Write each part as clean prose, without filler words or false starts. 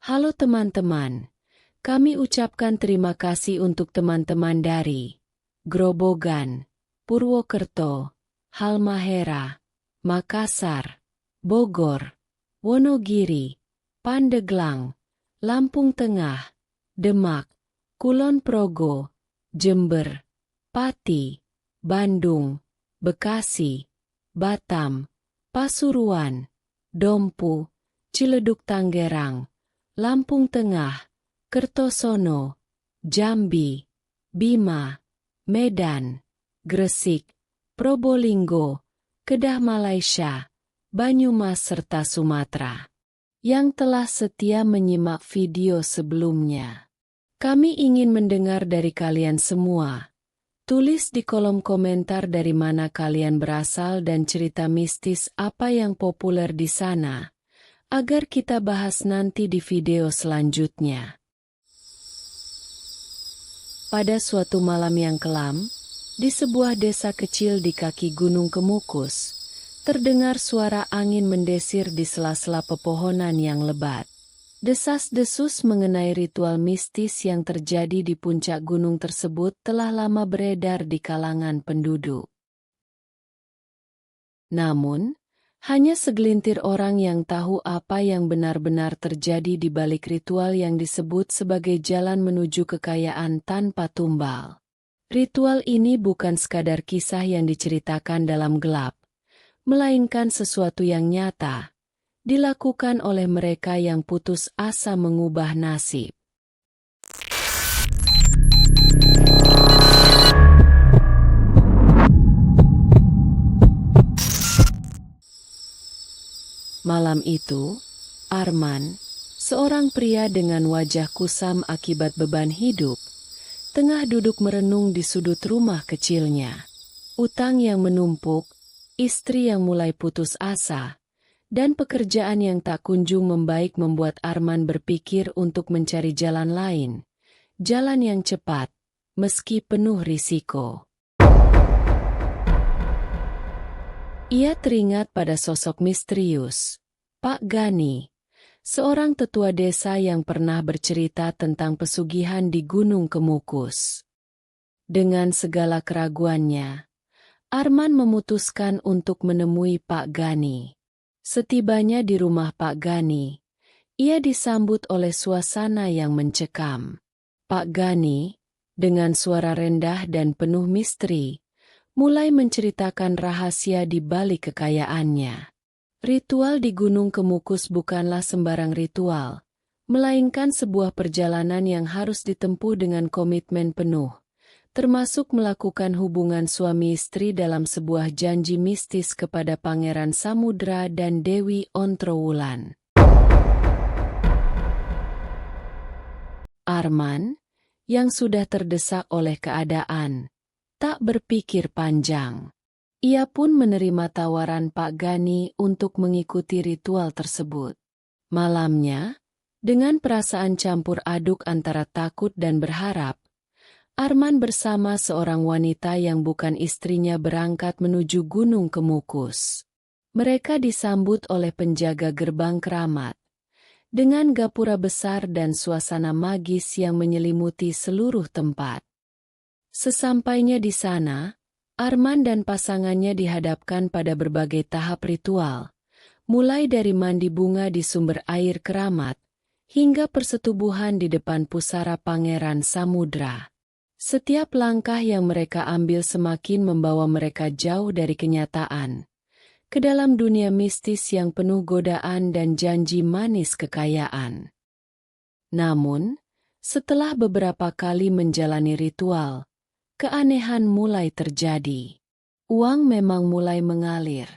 Halo teman-teman, kami ucapkan terima kasih untuk teman-teman dari Grobogan, Purwokerto, Halmahera, Makassar, Bogor, Wonogiri, Pandeglang, Lampung Tengah, Demak, Kulon Progo, Jember, Pati, Bandung, Bekasi, Batam, Pasuruan, Dompu, Ciledug Tangerang, Lampung Tengah, Kertosono, Jambi, Bima, Medan, Gresik, Probolinggo, Kedah Malaysia, Banyumas serta Sumatera yang telah setia menyimak video sebelumnya. Kami ingin mendengar dari kalian semua. Tulis di kolom komentar dari mana kalian berasal dan cerita mistis apa yang populer di sana, agar kita bahas nanti di video selanjutnya. Pada suatu malam yang kelam, di sebuah desa kecil di kaki Gunung Kemukus, terdengar suara angin mendesir di sela-sela pepohonan yang lebat. Desas-desus mengenai ritual mistis yang terjadi di puncak gunung tersebut telah lama beredar di kalangan penduduk. Namun, hanya segelintir orang yang tahu apa yang benar-benar terjadi di balik ritual yang disebut sebagai jalan menuju kekayaan tanpa tumbal. Ritual ini bukan sekadar kisah yang diceritakan dalam gelap, melainkan sesuatu yang nyata, dilakukan oleh mereka yang putus asa mengubah nasib. Malam itu, Arman, seorang pria dengan wajah kusam akibat beban hidup, tengah duduk merenung di sudut rumah kecilnya. Utang yang menumpuk, istri yang mulai putus asa, dan pekerjaan yang tak kunjung membaik membuat Arman berpikir untuk mencari jalan lain, jalan yang cepat, meski penuh risiko. Ia teringat pada sosok misterius, Pak Gani, seorang tetua desa yang pernah bercerita tentang pesugihan di Gunung Kemukus. Dengan segala keraguannya, Arman memutuskan untuk menemui Pak Gani. Setibanya di rumah Pak Gani, ia disambut oleh suasana yang mencekam. Pak Gani, dengan suara rendah dan penuh misteri, mulai menceritakan rahasia di balik kekayaannya. Ritual di Gunung Kemukus bukanlah sembarang ritual, melainkan sebuah perjalanan yang harus ditempuh dengan komitmen penuh, termasuk melakukan hubungan suami istri dalam sebuah janji mistis kepada Pangeran Samudra dan Dewi Ontrowulan. Arman, yang sudah terdesak oleh keadaan, tak berpikir panjang. Ia pun menerima tawaran Pak Gani untuk mengikuti ritual tersebut. Malamnya, dengan perasaan campur aduk antara takut dan berharap, Arman bersama seorang wanita yang bukan istrinya berangkat menuju Gunung Kemukus. Mereka disambut oleh penjaga gerbang keramat, dengan gapura besar dan suasana magis yang menyelimuti seluruh tempat. Sesampainya di sana, Arman dan pasangannya dihadapkan pada berbagai tahap ritual, mulai dari mandi bunga di sumber air keramat, hingga persetubuhan di depan pusara Pangeran Samudra. Setiap langkah yang mereka ambil semakin membawa mereka jauh dari kenyataan, ke dalam dunia mistis yang penuh godaan dan janji manis kekayaan. Namun, setelah beberapa kali menjalani ritual, keanehan mulai terjadi. Uang memang mulai mengalir,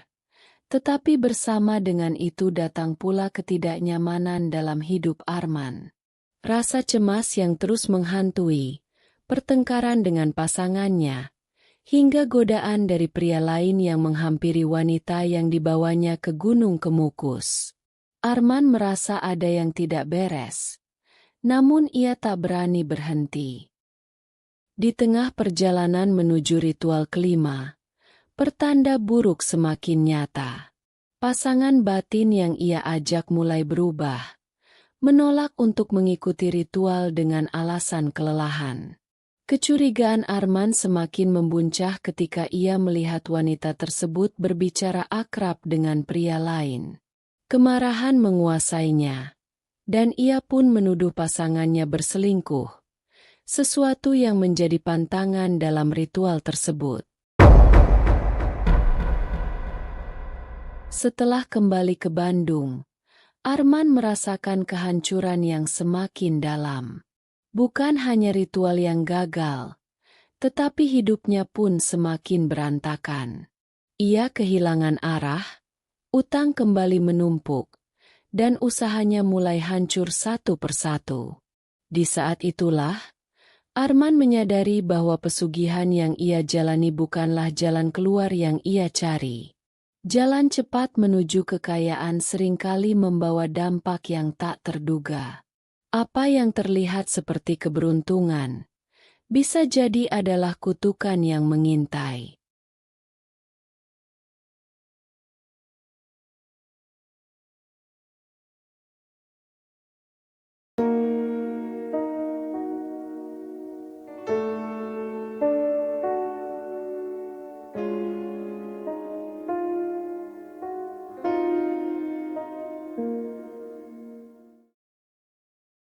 tetapi bersama dengan itu datang pula ketidaknyamanan dalam hidup Arman. Rasa cemas yang terus menghantui, pertengkaran dengan pasangannya, hingga godaan dari pria lain yang menghampiri wanita yang dibawanya ke Gunung Kemukus. Arman merasa ada yang tidak beres, namun ia tak berani berhenti. Di tengah perjalanan menuju ritual kelima, pertanda buruk semakin nyata. Pasangan batin yang ia ajak mulai berubah, menolak untuk mengikuti ritual dengan alasan kelelahan. Kecurigaan Arman semakin membuncah ketika ia melihat wanita tersebut berbicara akrab dengan pria lain. Kemarahan menguasainya, dan ia pun menuduh pasangannya berselingkuh, sesuatu yang menjadi pantangan dalam ritual tersebut. Setelah kembali ke Bandung, Arman merasakan kehancuran yang semakin dalam. Bukan hanya ritual yang gagal, tetapi hidupnya pun semakin berantakan. Ia kehilangan arah, utang kembali menumpuk, dan usahanya mulai hancur satu persatu. Di saat itulah, Arman menyadari bahwa pesugihan yang ia jalani bukanlah jalan keluar yang ia cari. Jalan cepat menuju kekayaan seringkali membawa dampak yang tak terduga. Apa yang terlihat seperti keberuntungan, bisa jadi adalah kutukan yang mengintai.